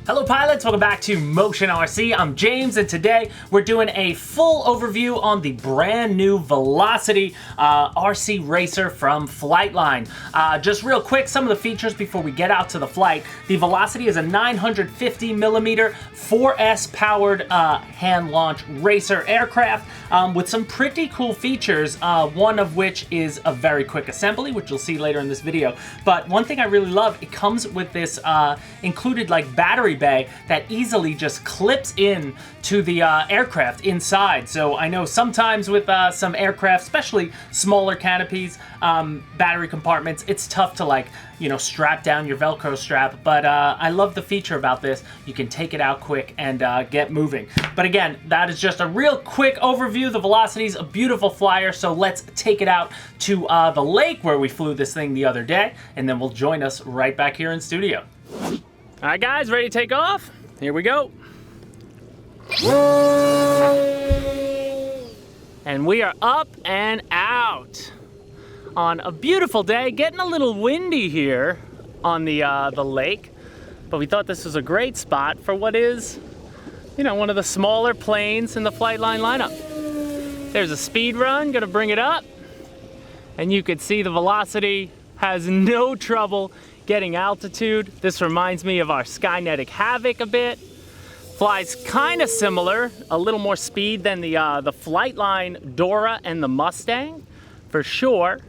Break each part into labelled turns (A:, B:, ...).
A: Hello pilots, welcome back to Motion RC. I'm James and today we're doing a full overview on the brand new Velocity RC Racer from FlightLine. Just real quick, some of the features before we get out to the flight. The Velocity is a 950mm 4S powered hand launch racer aircraft with some pretty cool features, one of which is a very quick assembly, which you'll see later in this video. But one thing I really love, it comes with this included like battery bay that easily just clips in to the aircraft inside. So I know sometimes with some aircraft, especially smaller canopies, battery compartments, it's tough to like, you know, strap down your Velcro strap, but I love the feature about this. You can take it out quick and get moving. But again, that is just a real quick overview. The Velocity's a beautiful flyer, so let's take it out to the lake where we flew this thing the other day, and then we'll join us right back here in studio. All right, guys, ready to take off? Here we go. And we are up and out on a beautiful day. Getting a little windy here on the lake, but we thought this was a great spot for what is, you know, one of the smaller planes in the FlightLine lineup. There's a speed run, gonna bring it up, and you can see the Velocity has no trouble getting altitude. This reminds me of our Skynetic Havoc a bit. Flies kind of similar, a little more speed than the FlightLine Dora and the Mustang, for sure.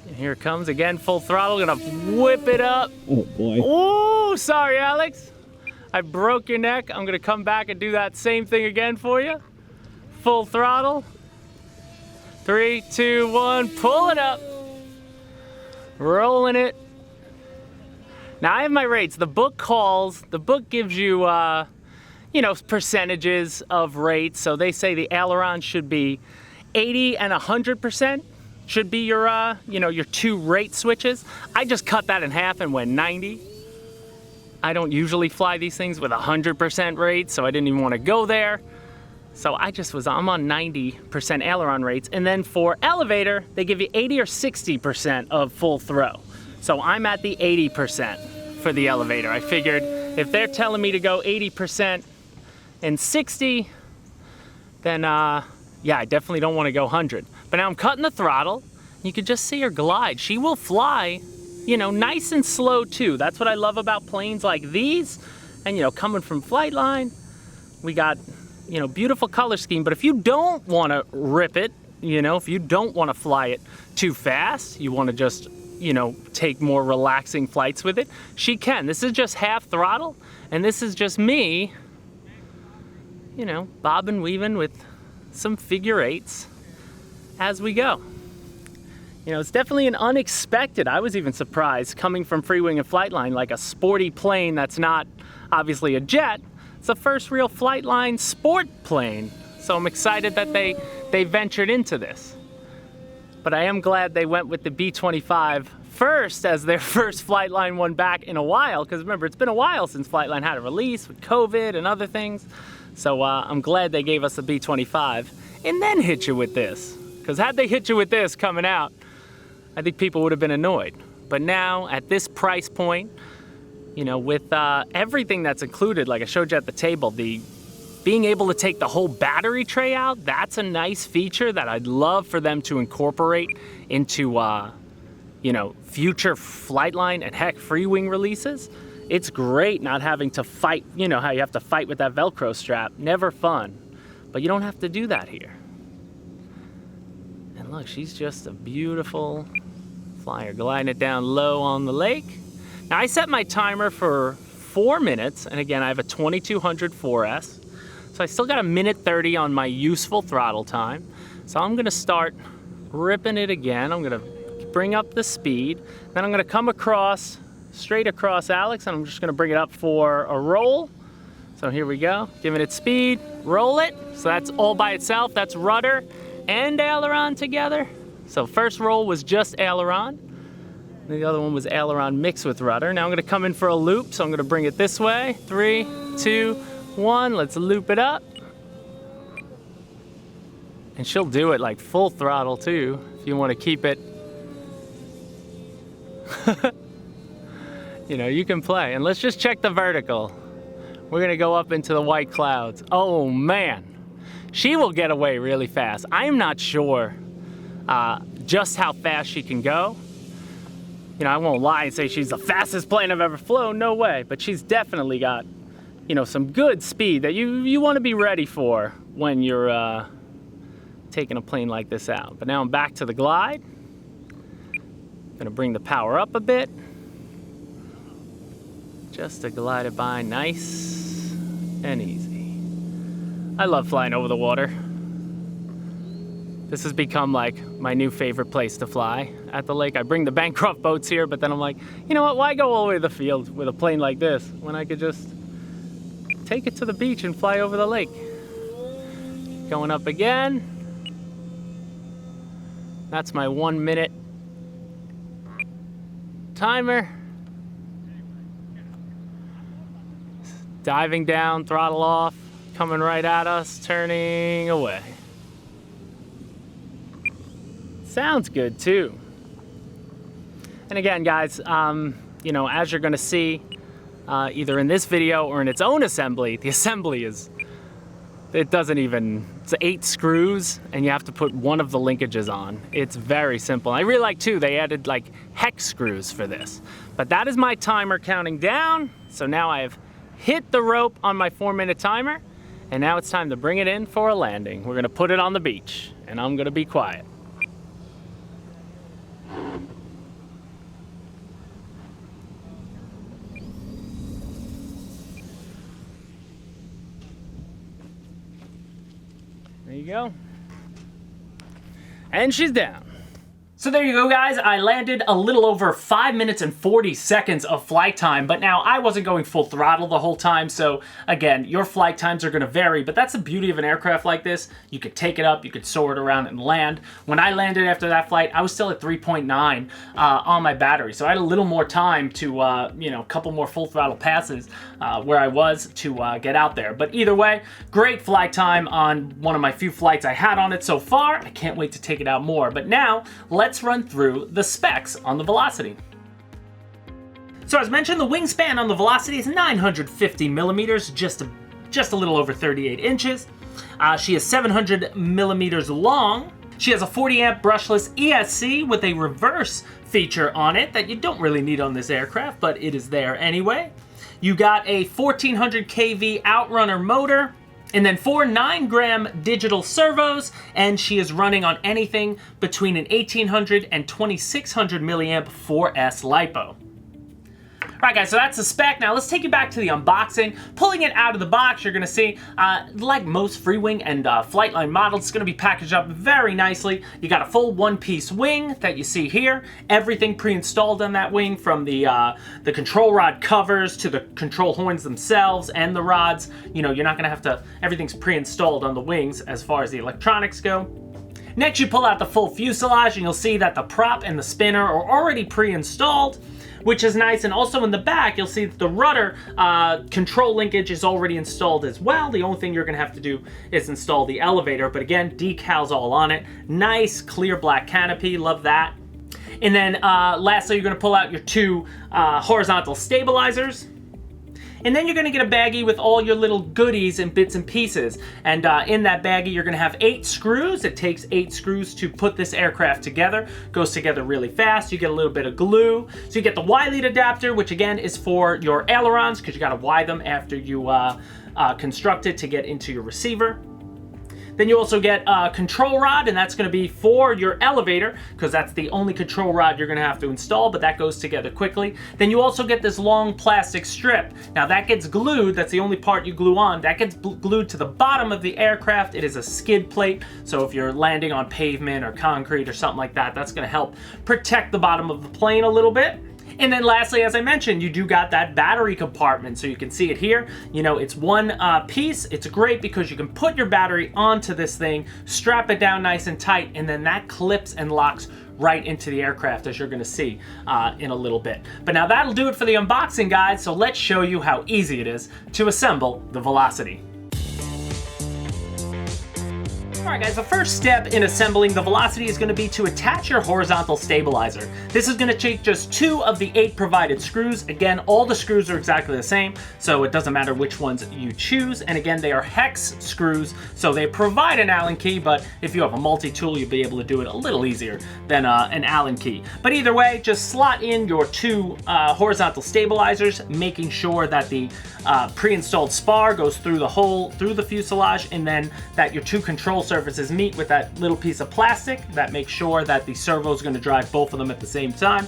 A: And here it comes again, full throttle, gonna whip it up.
B: Oh boy.
A: Oh, sorry, Alex. I broke your neck. I'm gonna come back and do that same thing again for you. Full throttle. 3, 2, 1, pull it up. Rolling it. Now I have my rates. The book gives you, you know, percentages of rates. So they say the aileron should be 80 and 100% should be your, you know, your two rate switches. I just cut that in half and went 90. I don't usually fly these things with 100% rate, so I didn't even want to go there. So I'm on 90% aileron rates. And then for elevator, they give you 80 or 60% of full throw. So I'm at the 80% for the elevator. I figured if they're telling me to go 80% and 60, then yeah, I definitely don't want to go 100. But now I'm cutting the throttle. You can just see her glide. She will fly, you know, nice and slow too. That's what I love about planes like these. And, you know, coming from FlightLine, we got, you know, beautiful color scheme. But if you don't want to rip it, you know, if you don't want to fly it too fast, you want to just, you know, take more relaxing flights with it, she can. This is just half throttle, and this is just me, you know, bobbing, weaving with some figure eights as we go. You know, it's definitely an unexpected, I was even surprised, coming from Freewing and FlightLine, like a sporty plane that's not obviously a jet. It's the first real FlightLine sport plane. So I'm excited that they ventured into this. But I am glad they went with the B-25 first as their first FlightLine one back in a while, because remember, it's been a while since FlightLine had a release with COVID and other things. So I'm glad they gave us the B-25 and then hit you with this. Because had they hit you with this coming out, I think people would have been annoyed. But now, at this price point, you know, with everything that's included, like I showed you at the table, being able to take the whole battery tray out, that's a nice feature that I'd love for them to incorporate into, you know, future FlightLine and heck, Freewing releases. It's great not having to fight, you know, how you have to fight with that Velcro strap. Never fun. But you don't have to do that here. And look, she's just a beautiful flyer, gliding it down low on the lake. Now I set my timer for 4 minutes, and again, I have a 2200 4S. So I still got 1:30 on my useful throttle time. So I'm gonna start ripping it again. I'm gonna bring up the speed. Then I'm gonna come across, straight across Alex, and I'm just gonna bring it up for a roll. So here we go, giving it speed, roll it. So that's all by itself, that's rudder and aileron together. So first roll was just aileron. The other one was aileron mixed with rudder. Now I'm gonna come in for a loop, so I'm gonna bring it this way. 3, 2, 1, let's loop it up. And she'll do it like full throttle too, if you wanna keep it You know, you can play. And let's just check the vertical. We're gonna go up into the white clouds. Oh man, she will get away really fast. I'm not sure just how fast she can go. You know, I won't lie and say she's the fastest plane I've ever flown, no way. But she's definitely got, you know, some good speed that you want to be ready for when you're taking a plane like this out. But now I'm back to the glide. Gonna bring the power up a bit. Just to glide it by nice and easy. I love flying over the water. This has become like my new favorite place to fly at the lake. I bring the Bancroft boats here, but then I'm like, you know what, why go all the way to the field with a plane like this when I could just take it to the beach and fly over the lake? Going up again. That's my 1 minute timer. Diving down, throttle off, coming right at us, turning away. Sounds good too. And again, guys, you know, as you're gonna see, either in this video or in its own assembly, the assembly is, it's 8 screws and you have to put one of the linkages on. It's very simple. I really like too, they added like hex screws for this. But that is my timer counting down. So now I've hit the rope on my 4 minute timer and now it's time to bring it in for a landing. We're gonna put it on the beach and I'm gonna be quiet. There you go. And she's down. So there you go, guys. I landed a little over 5 minutes and 40 seconds of flight time, but now I wasn't going full throttle the whole time, so again, your flight times are gonna vary, but that's the beauty of an aircraft like this. You could take it up, you could soar it around and land. When I landed after that flight, I was still at 3.9 on my battery, so I had a little more time to, you know, a couple more full throttle passes where I was to get out there. But either way, great flight time on one of my few flights I had on it so far. I can't wait to take it out more, but now let's run through the specs on the Velocity. So as mentioned, the wingspan on the Velocity is 950 millimeters, just a little over 38 inches. She is 700 millimeters long. She has a 40 amp brushless ESC with a reverse feature on it that you don't really need on this aircraft, but it is there anyway. You got a 1400 kV Outrunner motor, and then 4 9-gram digital servos, and she is running on anything between an 1800 and 2600 milliamp 4S LiPo. Alright guys, so that's the spec. Now let's take you back to the unboxing. Pulling it out of the box, you're going to see, like most FreeWing and FlightLine models, it's going to be packaged up very nicely. You got a full one-piece wing that you see here. Everything pre-installed on that wing, from the control rod covers to the control horns themselves and the rods. You know, you're not going to have to, everything's pre-installed on the wings as far as the electronics go. Next, you pull out the full fuselage and you'll see that the prop and the spinner are already pre-installed, which is nice. And also in the back, you'll see that the rudder control linkage is already installed as well. The only thing you're gonna have to do is install the elevator, but again, decals all on it. Nice clear black canopy, love that. And then lastly, you're gonna pull out your 2 horizontal stabilizers. And then you're gonna get a baggie with all your little goodies and bits and pieces. And in that baggie, you're gonna have 8 screws. It takes 8 screws to put this aircraft together. Goes together really fast. You get a little bit of glue. So you get the Y-lead adapter, which again is for your ailerons, because you gotta Y them after you construct it to get into your receiver. Then you also get a control rod, and that's going to be for your elevator, because that's the only control rod you're going to have to install, but that goes together quickly. Then you also get this long plastic strip. Now that gets glued, that's the only part you glue on. That gets glued to the bottom of the aircraft. It is a skid plate, so if you're landing on pavement or concrete or something like that, that's going to help protect the bottom of the plane a little bit. And then lastly, as I mentioned, you do got that battery compartment, so you can see it here. You know, it's one piece. It's great because you can put your battery onto this thing, strap it down nice and tight, and then that clips and locks right into the aircraft, as you're gonna see in a little bit. But now that'll do it for the unboxing, guys, so let's show you how easy it is to assemble the Velocity. Alright guys, the first step in assembling the Velocity is going to be to attach your horizontal stabilizer. This is going to take just 2 of the 8 provided screws. Again, all the screws are exactly the same, so it doesn't matter which ones you choose. And again, they are hex screws, so they provide an Allen key, but if you have a multi-tool, you'll be able to do it a little easier than an Allen key. But either way, just slot in your 2 horizontal stabilizers, making sure that the pre-installed spar goes through the hole, through the fuselage, and then that your 2 control surfaces meet with that little piece of plastic that makes sure that the servo is going to drive both of them at the same time.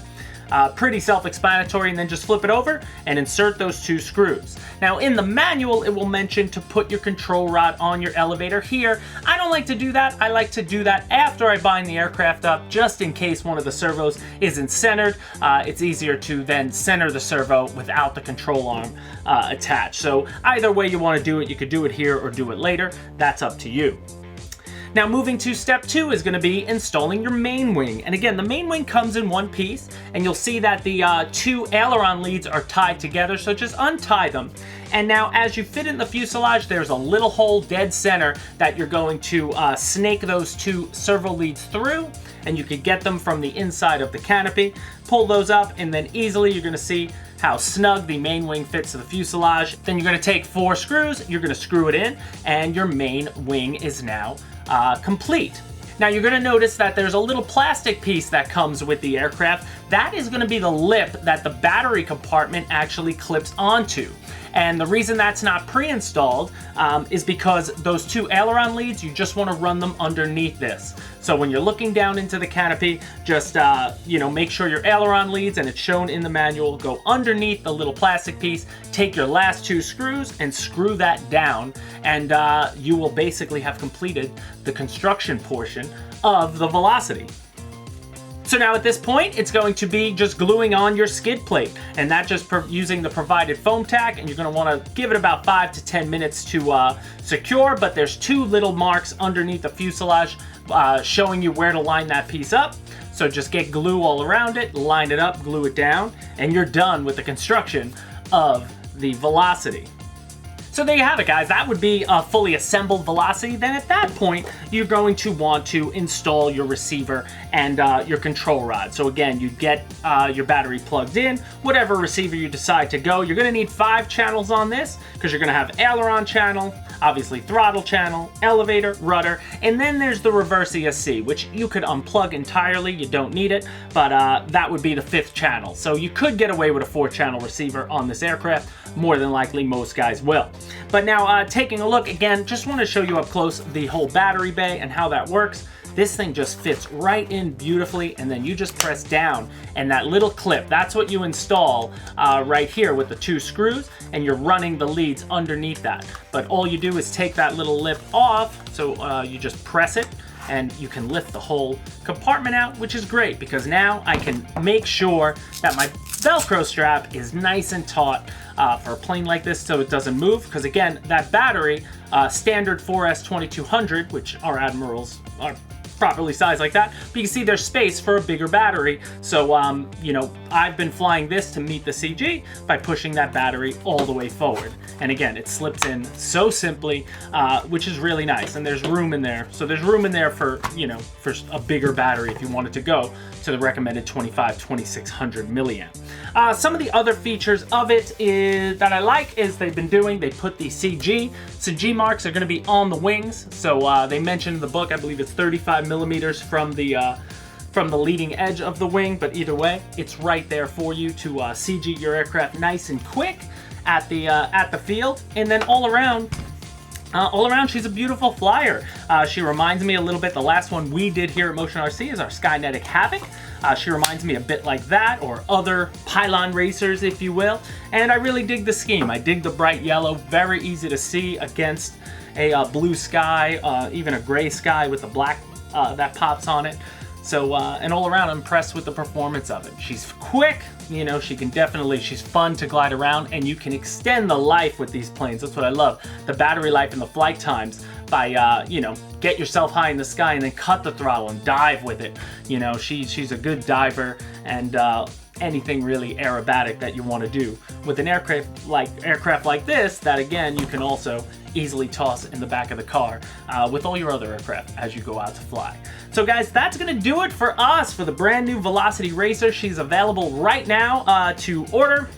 A: Pretty self-explanatory, and then just flip it over and insert those 2 screws. Now in the manual, it will mention to put your control rod on your elevator here. I don't like to do that. I like to do that after I bind the aircraft up, just in case one of the servos isn't centered. It's easier to then center the servo without the control arm attached. So either way you want to do it, you could do it here or do it later. That's up to you. Now moving to step 2 is going to be installing your main wing. And again, the main wing comes in one piece, and you'll see that the 2 aileron leads are tied together, so just untie them. And now as you fit in the fuselage, there's a little hole dead center that you're going to snake those 2 servo leads through, and you could get them from the inside of the canopy. Pull those up, and then easily you're going to see how snug the main wing fits to the fuselage. Then you're going to take 4 screws, you're going to screw it in, and your main wing is now complete. Now you're going to notice that there's a little plastic piece that comes with the aircraft. That is going to be the lip that the battery compartment actually clips onto. And the reason that's not pre-installed is because those 2 aileron leads, you just want to run them underneath this. So when you're looking down into the canopy, just make sure your aileron leads, and it's shown in the manual, go underneath the little plastic piece, take your last 2 screws and screw that down, and you will basically have completed the construction portion of the Velocity. So now at this point, it's going to be just gluing on your skid plate, and that just using the provided foam tack, and you're going to want to give it about 5 to 10 minutes to secure, but there's 2 little marks underneath the fuselage showing you where to line that piece up. So just get glue all around it, line it up, glue it down, and you're done with the construction of the Velocity. So there you have it, guys. That would be a fully assembled Velocity. Then at that point, you're going to want to install your receiver and your control rod. So again, you get your battery plugged in, whatever receiver you decide to go. You're going to need 5 channels on this, because you're going to have aileron channel, obviously throttle channel, elevator, rudder, and then there's the reverse ESC, which you could unplug entirely. You don't need it, but that would be the 5th channel. So you could get away with a 4-channel receiver on this aircraft. More than likely, most guys will. But now, taking a look again, just want to show you up close the whole battery bay and how that works. This thing just fits right in beautifully, and then you just press down, and that little clip, that's what you install right here with the 2 screws, and you're running the leads underneath that. But all you do is take that little lip off, so you just press it, and you can lift the whole compartment out, which is great, because now I can make sure that my Velcro strap is nice and taut for a plane like this, so it doesn't move. Because again, that battery, standard 4S2200, which our Admirals are properly sized like that, but you can see there's space for a bigger battery. So I've been flying this to meet the CG by pushing that battery all the way forward, and again, it slips in so simply, which is really nice. And there's room in there, so there's room in there for for a bigger battery if you wanted to go to the recommended 2600 milliamp. Some of the other features of it that I like is they put the CG marks are going to be on the wings. So they mentioned in the book, I believe it's 35 millimeters from the leading edge of the wing, but either way, it's right there for you to CG your aircraft nice and quick at the field. And then all around, she's a beautiful flyer. She reminds me a little bit, the last one we did here at Motion RC is our Skynetic Havoc. She reminds me a bit like that, or other pylon racers, if you will. And I really dig the scheme. I dig the bright yellow, very easy to see against a blue sky, even a gray sky with the black that pops on it. So, and all around, I'm impressed with the performance of it. She's quick, she's fun to glide around, and you can extend the life with these planes. That's what I love. The battery life and the flight times by, get yourself high in the sky and then cut the throttle and dive with it. She's a good diver, and anything really aerobatic that you want to do with an aircraft like this, that again, you can also easily toss in the back of the car with all your other aircraft as you go out to fly. So guys, that's gonna do it for us for the brand new Velocity Racer. She's available right now to order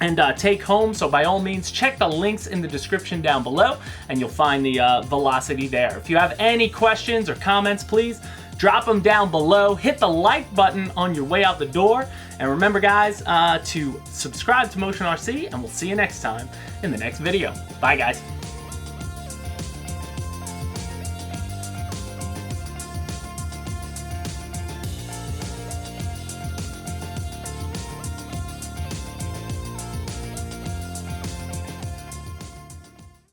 A: and take home, so by all means check the links in the description down below and you'll find the Velocity there. If you have any questions or comments, please drop them down below. Hit the like button on your way out the door, and remember guys to subscribe to Motion RC, and we'll see you next time in the next video. Bye guys.